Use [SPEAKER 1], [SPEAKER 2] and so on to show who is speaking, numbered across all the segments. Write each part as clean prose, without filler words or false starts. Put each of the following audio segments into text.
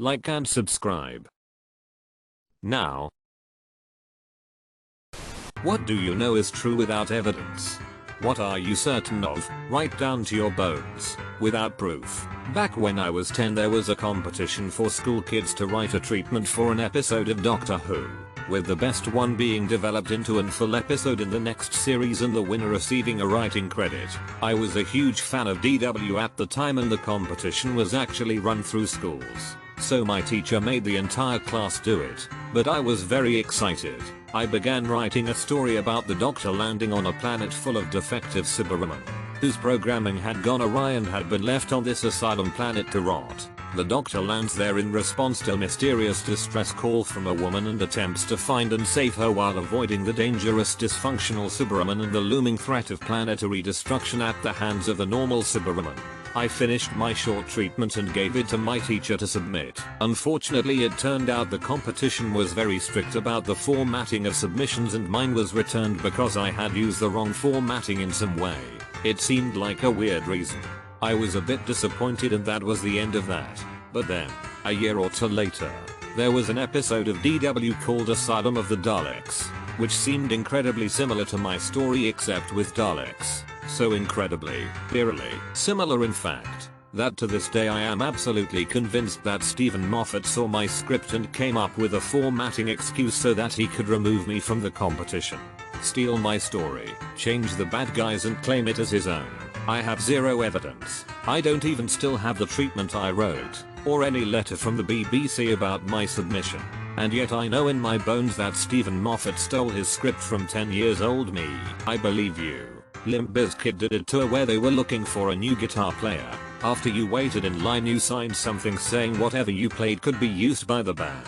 [SPEAKER 1] like and subscribe. Now, what do you know is true without evidence? What are you certain of, right down to your bones, without proof? Back when I was 10 there was a competition for school kids to write a treatment for an episode of Doctor Who, with the best one being developed into an full episode in the next series and the winner receiving a writing credit. I was a huge fan of DW at the time and the competition was actually run through schools. So my teacher made the entire class do it, but I was very excited. I began writing a story about the Doctor landing on a planet full of defective Cybermen, whose programming had gone awry and had been left on this asylum planet to rot. The Doctor lands there in response to a mysterious distress call from a woman and attempts to find and save her while avoiding the dangerous dysfunctional Cybermen and the looming threat of planetary destruction at the hands of the normal Cybermen. I finished my short treatment and gave it to my teacher to submit. Unfortunately it turned out the competition was very strict about the formatting of submissions and mine was returned because I had used the wrong formatting in some way. It seemed like a weird reason. I was a bit disappointed and that was the end of that. But then, a year or two later, there was an episode of DW called Asylum of the Daleks, which seemed incredibly similar to my story except with Daleks. So incredibly, eerily similar in fact, that to this day I am absolutely convinced that Stephen Moffat saw my script and came up with a formatting excuse so that he could remove me from the competition, steal my story, change the bad guys and claim it as his own. I have zero evidence. I don't even still have the treatment I wrote, or any letter from the BBC about my submission. And yet I know in my bones that Stephen Moffat stole his script from 10 years old me. I believe you. Limp Bizkit did a tour where they were looking for a new guitar player. After you waited in line you signed something saying whatever you played could be used by the band.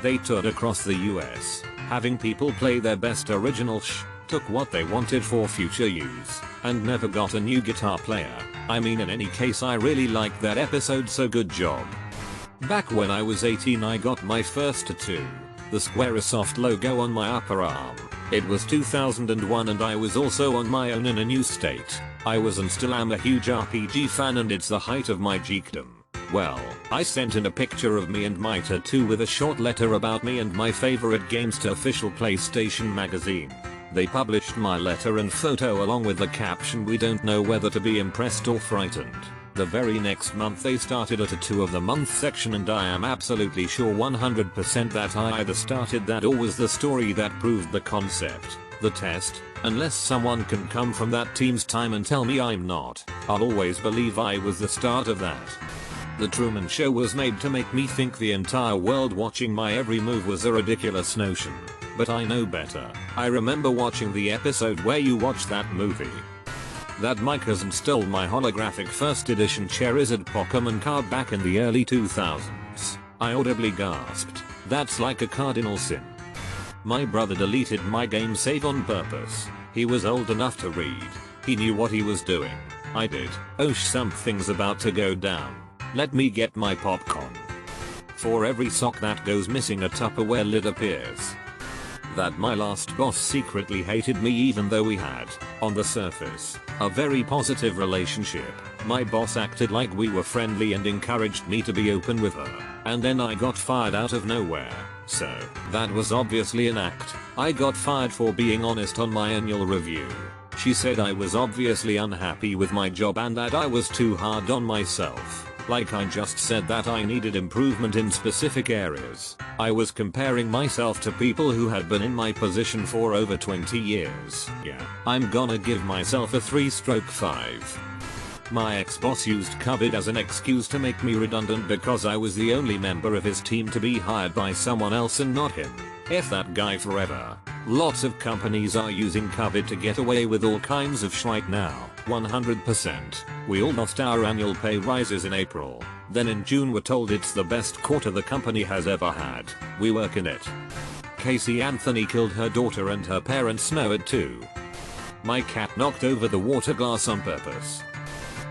[SPEAKER 1] They toured across the US, having people play their best original took what they wanted for future use, and never got a new guitar player. I mean in any case I really liked that episode so good job. Back when I was 18 I got my first tattoo, the Squaresoft logo on my upper arm. It was 2001 and I was also on my own in a new state. I was and still am a huge RPG fan and it's the height of my geekdom. Well, I sent in a picture of me and my tattoo with a short letter about me and my favorite games to official PlayStation magazine. They published my letter and photo along with the caption "We don't know whether to be impressed or frightened." The very next month they started a tattoo of the month section and I am absolutely sure 100% that I either started that or was the story that proved the concept, the test, unless someone can come from that team's time and tell me I'm not. I'll always believe I was the start of that. The Truman Show was made to make me think the entire world watching my every move was a ridiculous notion. But I know better. I remember watching the episode where you watch that movie. That my cousin stole my holographic first edition Charizard Pokemon card back in the early 2000s. I audibly gasped. That's like a cardinal sin. My brother deleted my game save on purpose. He was old enough to read. He knew what he was doing. I did. Oh something's about to go down. Let me get my popcorn. For every sock that goes missing a Tupperware lid appears. That my last boss secretly hated me even though we had, on the surface, a very positive relationship. My boss acted like we were friendly and encouraged me to be open with her, and then I got fired out of nowhere. So, that was obviously an act. I got fired for being honest on my annual review. She said I was obviously unhappy with my job and that I was too hard on myself. Like I just said that I needed improvement in specific areas. I was comparing myself to people who had been in my position for over 20 years. Yeah, I'm gonna give myself a 3/5. My ex-boss used COVID as an excuse to make me redundant because I was the only member of his team to be hired by someone else and not him. F that guy forever. Lots of companies are using COVID to get away with all kinds of shite now. 100%. We all lost our annual pay rises in April. Then in June we're told it's the best quarter the company has ever had. We work in it. Casey Anthony killed her daughter and her parents know it too. My cat knocked over the water glass on purpose.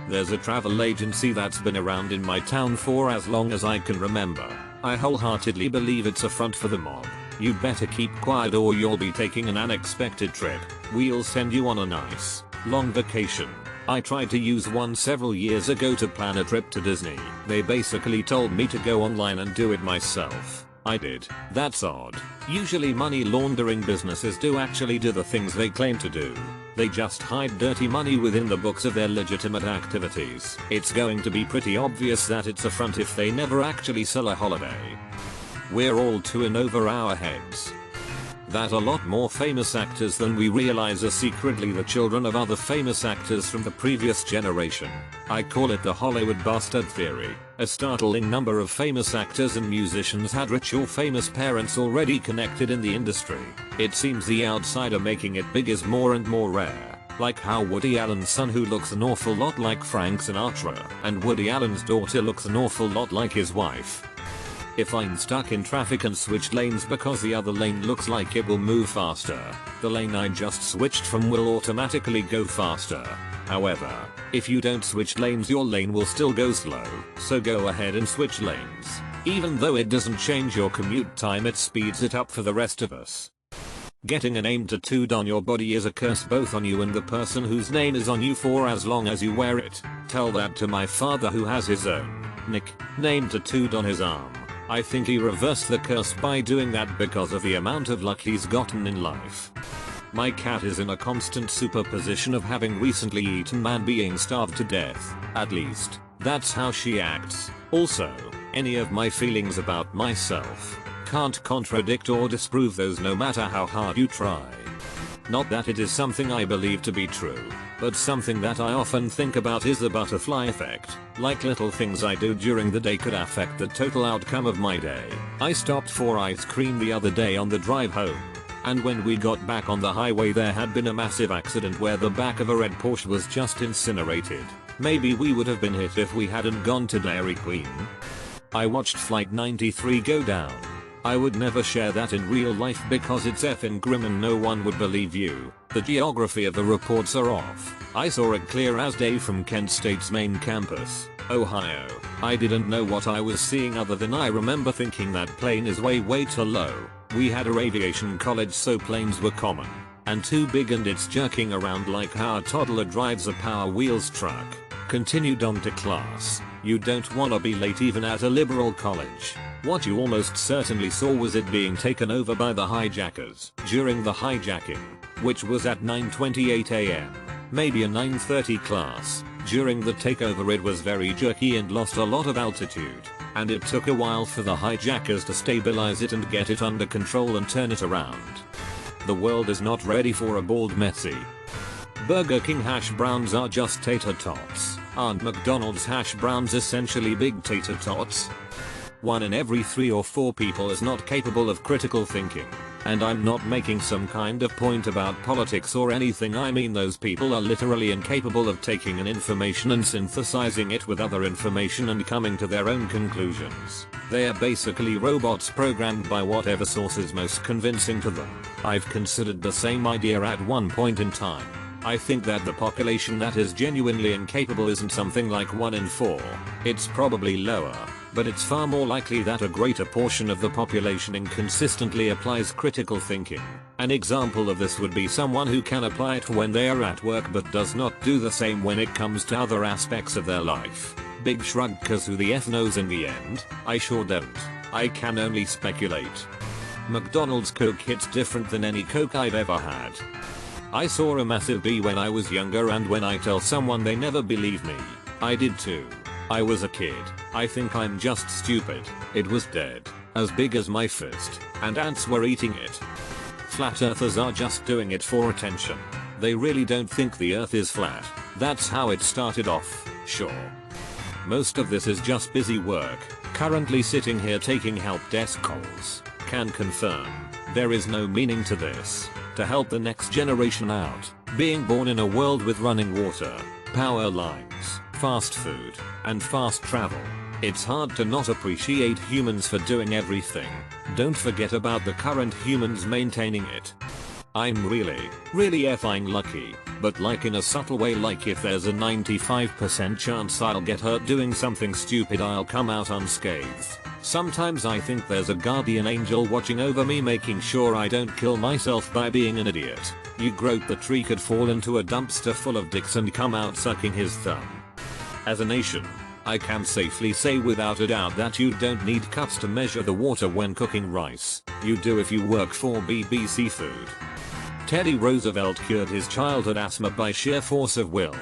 [SPEAKER 1] There's a travel agency that's been around in my town for as long as I can remember. I wholeheartedly believe it's a front for the mob. You'd better keep quiet or you'll be taking an unexpected trip. We'll send you on a nice, long vacation. I tried to use one several years ago to plan a trip to Disney. They basically told me to go online and do it myself. I did. That's odd. Usually money laundering businesses do actually do the things they claim to do. They just hide dirty money within the books of their legitimate activities. It's going to be pretty obvious that it's a front if they never actually sell a holiday. We're all too in over our heads. That a lot more famous actors than we realize are secretly the children of other famous actors from the previous generation. I call it the Hollywood bastard theory. A startling number of famous actors and musicians had rich or famous parents already connected in the industry. It seems the outsider making it big is more and more rare. Like how Woody Allen's son, who looks an awful lot like Frank Sinatra, and Woody Allen's daughter looks an awful lot like his wife. If I'm stuck in traffic and switched lanes because the other lane looks like it will move faster, the lane I just switched from will automatically go faster. However, if you don't switch lanes, your lane will still go slow, so go ahead and switch lanes. Even though it doesn't change your commute time, it speeds it up for the rest of us. Getting a name tattooed on your body is a curse both on you and the person whose name is on you for as long as you wear it. Tell that to my father, who has his own nickname tattooed on his arm. I think he reversed the curse by doing that because of the amount of luck he's gotten in life. My cat is in a constant superposition of having recently eaten and being starved to death. At least, that's how she acts. Also, any of my feelings about myself can't contradict or disprove those, no matter how hard you try. Not that it is something I believe to be true, but something that I often think about is the butterfly effect. Like little things I do during the day could affect the total outcome of my day. I stopped for ice cream the other day on the drive home, and when we got back on the highway there had been a massive accident where the back of a red Porsche was just incinerated. Maybe we would have been hit if we hadn't gone to Dairy Queen. I watched Flight 93 go down. I would never share that in real life because it's effing grim and no one would believe you. The geography of the reports are off. I saw it clear as day from Kent State's main campus, Ohio. I didn't know what I was seeing other than I remember thinking that plane is way too low. We had a aviation college, so planes were common and too big, and it's jerking around like how a toddler drives a Power Wheels truck. Continued on to class. You don't wanna be late even at a liberal college. What you almost certainly saw was it being taken over by the hijackers. During the hijacking, which was at 9:28 AM, maybe a 9:30 class, during the takeover it was very jerky and lost a lot of altitude, and it took a while for the hijackers to stabilize it and get it under control and turn it around. The world is not ready for a bald Messi. Burger King hash browns are just tater tots. Aren't McDonald's hash browns essentially big tater tots? 1 in every 3 or 4 people is not capable of critical thinking. And I'm not making some kind of point about politics or anything. I mean, those people are literally incapable of taking an information and synthesizing it with other information and coming to their own conclusions. They are basically robots programmed by whatever source is most convincing to them. I've considered the same idea at one point in time. I think that the population that is genuinely incapable isn't something like 1 in 4. It's probably lower, but it's far more likely that a greater portion of the population inconsistently applies critical thinking. An example of this would be someone who can apply it when they are at work but does not do the same when it comes to other aspects of their life. Big shrug, cause who the F knows in the end? I sure don't. I can only speculate. McDonald's Coke hits different than any Coke I've ever had. I saw a massive bee when I was younger, and when I tell someone they never believe me. I did too. I was a kid. I think I'm just stupid. It was dead, as big as my fist, and ants were eating it. Flat earthers are just doing it for attention. They really don't think the earth is flat. That's how it started off, sure. Most of this is just busy work. Currently sitting here taking help desk calls. Can confirm. There is no meaning to this. To help the next generation out, being born in a world with running water, power lines, fast food, and fast travel, it's hard to not appreciate humans for doing everything. Don't forget about the current humans maintaining it. I'm really effing lucky, but like in a subtle way, like if there's a 95% chance I'll get hurt doing something stupid, I'll come out unscathed. Sometimes I think there's a guardian angel watching over me, making sure I don't kill myself by being an idiot. You Grote the tree could fall into a dumpster full of dicks and come out sucking his thumb. As a nation, I can safely say without a doubt that you don't need cups to measure the water when cooking rice. You do if you work for BBC Food. Teddy Roosevelt cured his childhood asthma by sheer force of will.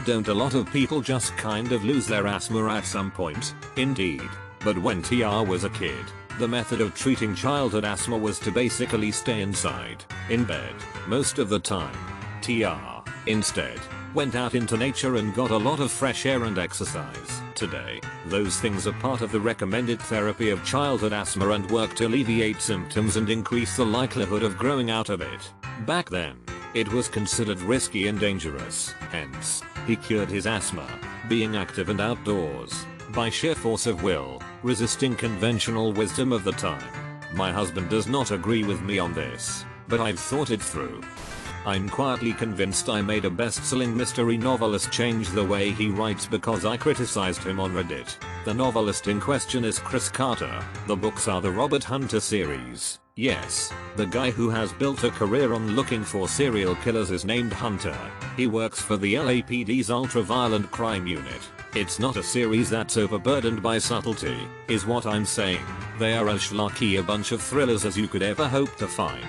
[SPEAKER 1] Don't a lot of people just kind of lose their asthma at some point? Indeed. But when TR was a kid, the method of treating childhood asthma was to basically stay inside, in bed, most of the time. TR, instead, went out into nature and got a lot of fresh air and exercise. Today, those things are part of the recommended therapy of childhood asthma and work to alleviate symptoms and increase the likelihood of growing out of it. Back then, it was considered risky and dangerous. Hence, he cured his asthma, being active and outdoors, by sheer force of will, resisting conventional wisdom of the time. My husband does not agree with me on this, but I've thought it through. I'm quietly convinced I made a best-selling mystery novelist change the way he writes because I criticized him on Reddit. The novelist in question is Chris Carter. The books are the Robert Hunter series. Yes, the guy who has built a career on looking for serial killers is named Hunter. He works for the LAPD's ultra-violent crime unit. It's not a series that's overburdened by subtlety, is what I'm saying. They are as schlocky a bunch of thrillers as you could ever hope to find.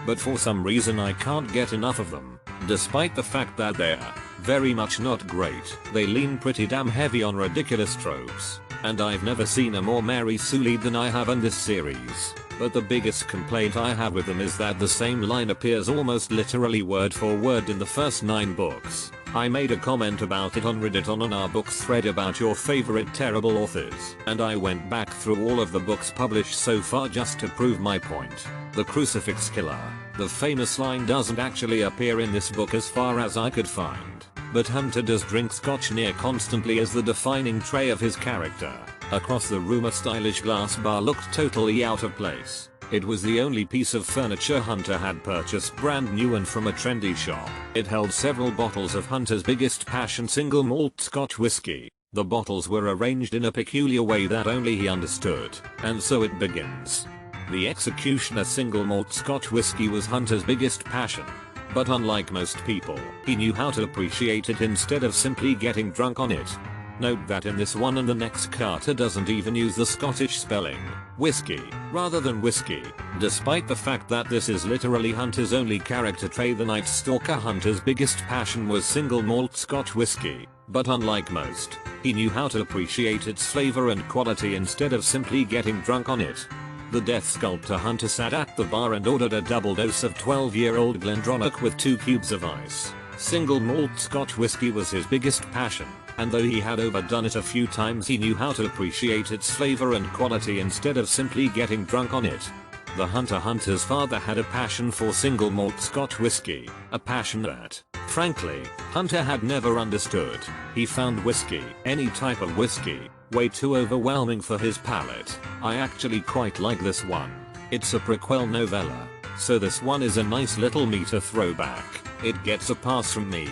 [SPEAKER 1] But for some reason I can't get enough of them. Despite the fact that they're very much not great, they lean pretty damn heavy on ridiculous tropes. And I've never seen a more Mary Sue lead than I have in this series. But the biggest complaint I have with them is that the same line appears almost literally word for word in the first 9 books. I made a comment about it on Reddit on an Our Books thread about your favorite terrible authors, and I went back through all of the books published so far just to prove my point. The Crucifix Killer. The famous line doesn't actually appear in this book as far as I could find, but Hunter does drink scotch near constantly as the defining trait of his character. Across the room a stylish glass bar looked totally out of place. It was the only piece of furniture Hunter had purchased brand new and from a trendy shop. It held several bottles of Hunter's biggest passion single malt Scotch whiskey. The bottles were arranged in a peculiar way that only he understood, and so it begins. The Executioner single malt Scotch whiskey was Hunter's biggest passion. But unlike most people, he knew how to appreciate it instead of simply getting drunk on it. Note that in this one and the next Carter doesn't even use the Scottish spelling, whiskey, rather than whiskey, despite the fact that this is literally Hunter's only character trait. The Night Stalker Hunter's biggest passion was single malt Scotch whiskey, but unlike most, he knew how to appreciate its flavor and quality instead of simply getting drunk on it. The Death Sculptor Hunter sat at the bar and ordered a double dose of 12-year-old Glendronach with 2 cubes of ice. Single malt Scotch whiskey was his biggest passion, and though he had overdone it a few times, he knew how to appreciate its flavor and quality instead of simply getting drunk on it. The Hunter's father had a passion for single malt Scotch whiskey, a passion that, frankly, Hunter had never understood. He found whiskey, any type of whiskey, way too overwhelming for his palate. I actually quite like this one. It's a prequel novella, so this one is a nice little meter throwback. It gets a pass from me.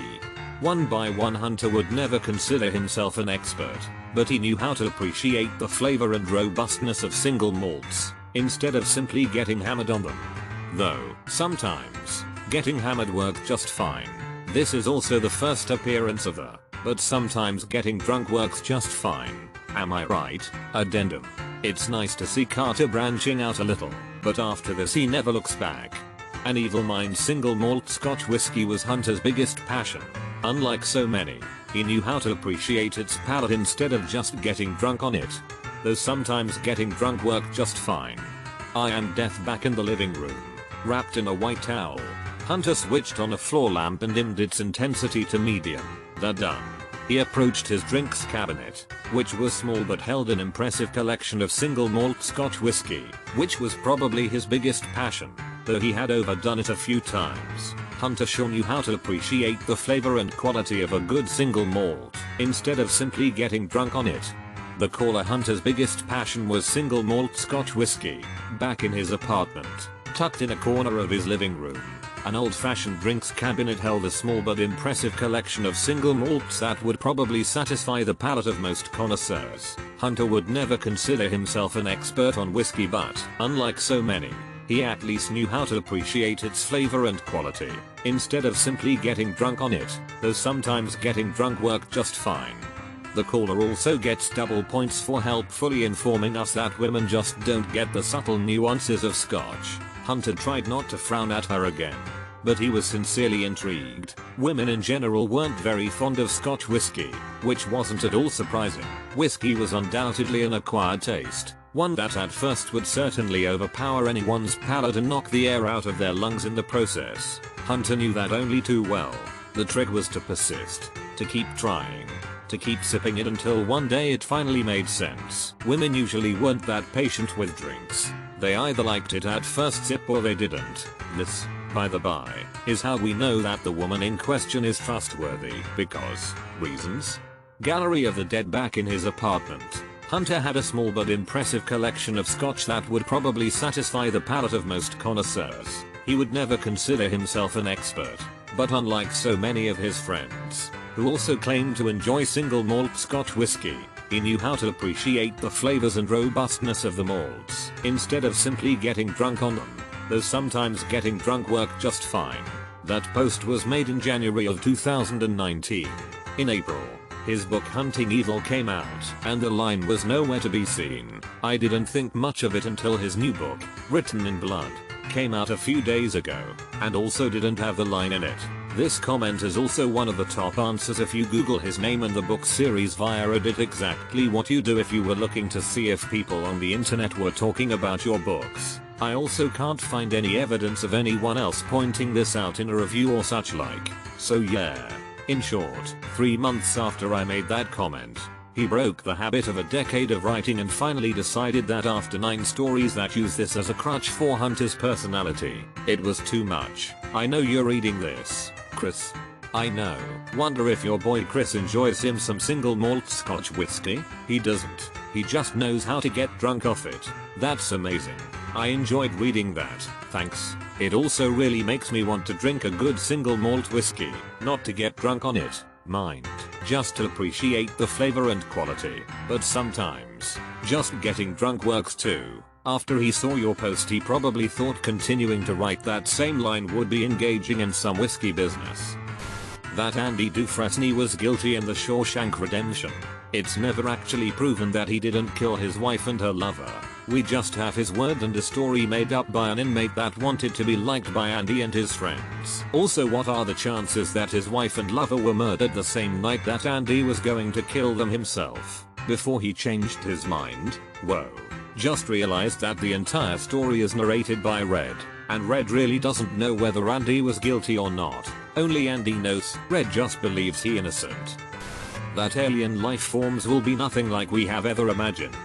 [SPEAKER 1] One by one, Hunter would never consider himself an expert, but he knew how to appreciate the flavor and robustness of single malts, instead of simply getting hammered on them. Though, sometimes, getting hammered works just fine. This is also the first appearance of the, but sometimes getting drunk works just fine. Am I right? Addendum. It's nice to see Carter branching out a little, but after this he never looks back. An Evil Mind single malt Scotch whiskey was Hunter's biggest passion. Unlike so many, he knew how to appreciate its palate instead of just getting drunk on it. Though sometimes getting drunk worked just fine. I am Death back in the living room, wrapped in a white towel. Hunter switched on a floor lamp and dimmed its intensity to medium. Done. He approached his drinks cabinet, which was small but held an impressive collection of single malt Scotch whiskey, which was probably his biggest passion. Though he had overdone it a few times, Hunter sure knew how to appreciate the flavor and quality of a good single malt, instead of simply getting drunk on it. The caller Hunter's biggest passion was single malt Scotch whiskey, back in his apartment, tucked in a corner of his living room. An old-fashioned drinks cabinet held a small but impressive collection of single malts that would probably satisfy the palate of most connoisseurs. Hunter would never consider himself an expert on whiskey, but, unlike so many, he at least knew how to appreciate its flavor and quality, instead of simply getting drunk on it, though sometimes getting drunk worked just fine. The caller also gets double points for helpfully informing us that women just don't get the subtle nuances of Scotch. Hunter tried not to frown at her again, but he was sincerely intrigued. Women in general weren't very fond of Scotch whiskey, which wasn't at all surprising. Whiskey was undoubtedly an acquired taste, one that at first would certainly overpower anyone's palate and knock the air out of their lungs in the process. Hunter knew that only too well. The trick was to persist, to keep trying, to keep sipping it until one day it finally made sense. Women usually weren't that patient with drinks. They either liked it at first sip or they didn't. This, by the by, is how we know that the woman in question is trustworthy. Because, reasons? Gallery of the Dead. Back in his apartment, Hunter had a small but impressive collection of Scotch that would probably satisfy the palate of most connoisseurs. He would never consider himself an expert, but unlike so many of his friends, who also claimed to enjoy single malt Scotch whiskey, he knew how to appreciate the flavors and robustness of the malts, instead of simply getting drunk on them, though sometimes getting drunk worked just fine. That post was made in January of 2019. In April, his book Hunting Evil came out, and the line was nowhere to be seen. I didn't think much of it until his new book, Written in Blood, came out a few days ago, and also didn't have the line in it. This comment is also one of the top answers if you Google his name and the book series via Reddit. Exactly what you do if you were looking to see if people on the internet were talking about your books. I also can't find any evidence of anyone else pointing this out in a review or such like. So yeah. In short, 3 months after I made that comment, he broke the habit of a decade of writing and finally decided that after 9 stories that use this as a crutch for Hunter's personality, it was too much. I know you're reading this, Chris. I know. Wonder if your boy Chris enjoys him some single malt Scotch whiskey? He doesn't. He just knows how to get drunk off it. That's amazing. I enjoyed reading that, thanks. It also really makes me want to drink a good single malt whiskey, not to get drunk on it, mind, just to appreciate the flavor and quality. But sometimes, just getting drunk works too. After he saw your post, he probably thought continuing to write that same line would be engaging in some whiskey business. That Andy Dufresne was guilty in the Shawshank Redemption. It's never actually proven that he didn't kill his wife and her lover. We just have his word and a story made up by an inmate that wanted to be liked by Andy and his friends. Also, what are the chances that his wife and lover were murdered the same night that Andy was going to kill them himself, before he changed his mind? Whoa. Just realized that the entire story is narrated by Red, and Red really doesn't know whether Andy was guilty or not. Only Andy knows. Red just believes he innocent. That alien life forms will be nothing like we have ever imagined.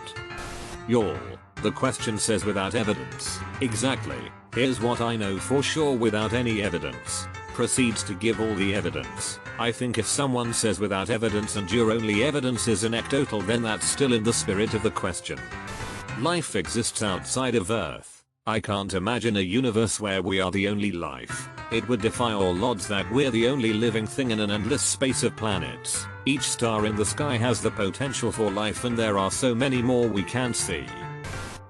[SPEAKER 1] Y'all. The question says without evidence. Exactly. Here's what I know for sure without any evidence. Proceeds to give all the evidence. I think if someone says without evidence and your only evidence is anecdotal, then that's still in the spirit of the question. Life exists outside of Earth. I can't imagine a universe where we are the only life. It would defy all odds that we're the only living thing in an endless space of planets. Each star in the sky has the potential for life, and there are so many more we can't see.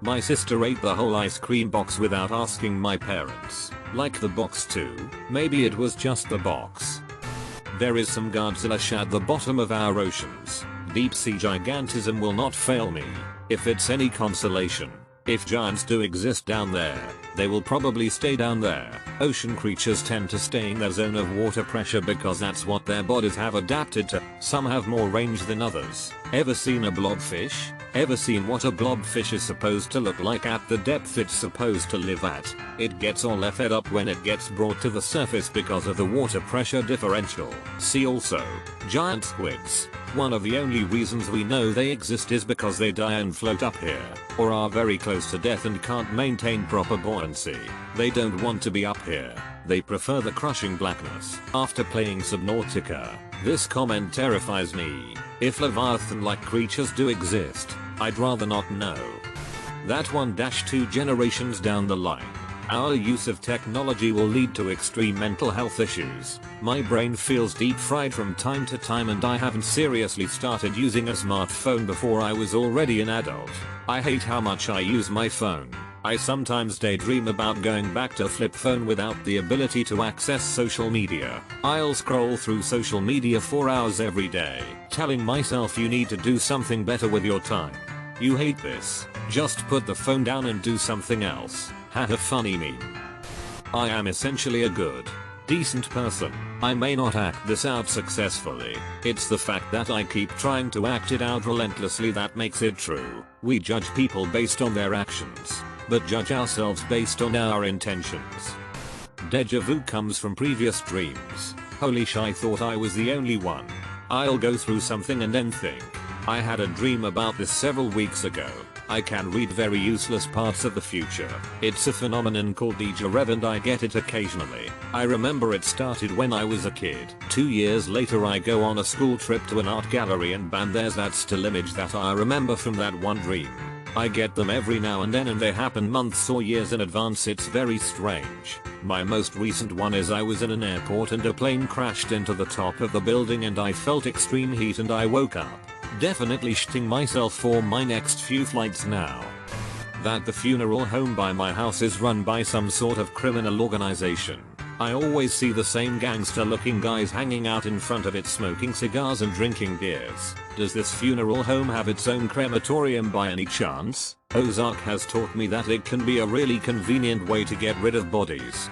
[SPEAKER 1] My sister ate the whole ice cream box without asking my parents. Like the box too? Maybe it was just the box. There is some Godzilla at the bottom of our oceans. Deep sea gigantism will not fail me. If it's any consolation, if giants do exist down there, they will probably stay down there. Ocean creatures tend to stay in their zone of water pressure because that's what their bodies have adapted to. Some have more range than others. Ever seen a blobfish? Ever seen what a blobfish is supposed to look like at the depth it's supposed to live at? It gets all effed up when it gets brought to the surface because of the water pressure differential. See also, giant squids. One of the only reasons we know they exist is because they die and float up here, or are very close to death and can't maintain proper buoyancy. They don't want to be up here. They prefer the crushing blackness. After playing Subnautica, this comment terrifies me. If Leviathan-like creatures do exist, I'd rather not know. That 1-2 generations down the line, Our use of technology will lead to extreme mental health issues. My brain feels deep fried from time to time, and I haven't seriously started using a smartphone before I was already an adult. I hate how much I use my phone. I sometimes daydream about going back to flip phone without the ability to access social media. I'll scroll through social media for hours every day, telling myself you need to do something better with your time. You hate this? Just put the phone down and do something else. Haha, funny meme. I am essentially a good, decent person. I may not act this out successfully. It's the fact that I keep trying to act it out relentlessly that makes it true. We judge people based on their actions, but judge ourselves based on our intentions. Deja vu comes from previous dreams. Holy sh! I thought I was the only one. I'll go through something and then think, I had a dream about this several weeks ago. I can read very useless parts of the future. It's a phenomenon called deja vu and I get it occasionally. I remember it started when I was a kid. 2 years later I go on a school trip to an art gallery and bam, there's that still image that I remember from that one dream. I get them every now and then and they happen months or years in advance. It's very strange. My most recent one is I was in an airport and a plane crashed into the top of the building and I felt extreme heat and I woke up. Definitely shitting myself for my next few flights now. That the funeral home by my house is run by some sort of criminal organization. I always see the same gangster looking guys hanging out in front of it smoking cigars and drinking beers. Does this funeral home have its own crematorium by any chance? Ozark has taught me that it can be a really convenient way to get rid of bodies.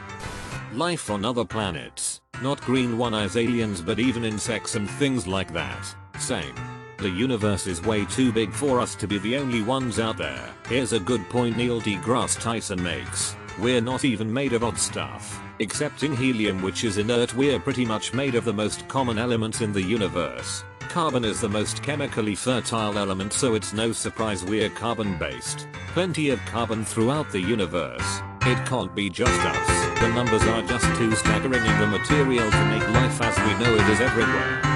[SPEAKER 1] Life on other planets. Not green one-eyes aliens but even insects and things like that. Same. The universe is way too big for us to be the only ones out there. Here's a good point Neil deGrasse Tyson makes. We're not even made of odd stuff. Excepting helium, which is inert, we're pretty much made of the most common elements in the universe. Carbon is the most chemically fertile element, so it's no surprise we're carbon based. Plenty of carbon throughout the universe. It can't be just us. The numbers are just too staggering and the material to make life as we know it is everywhere.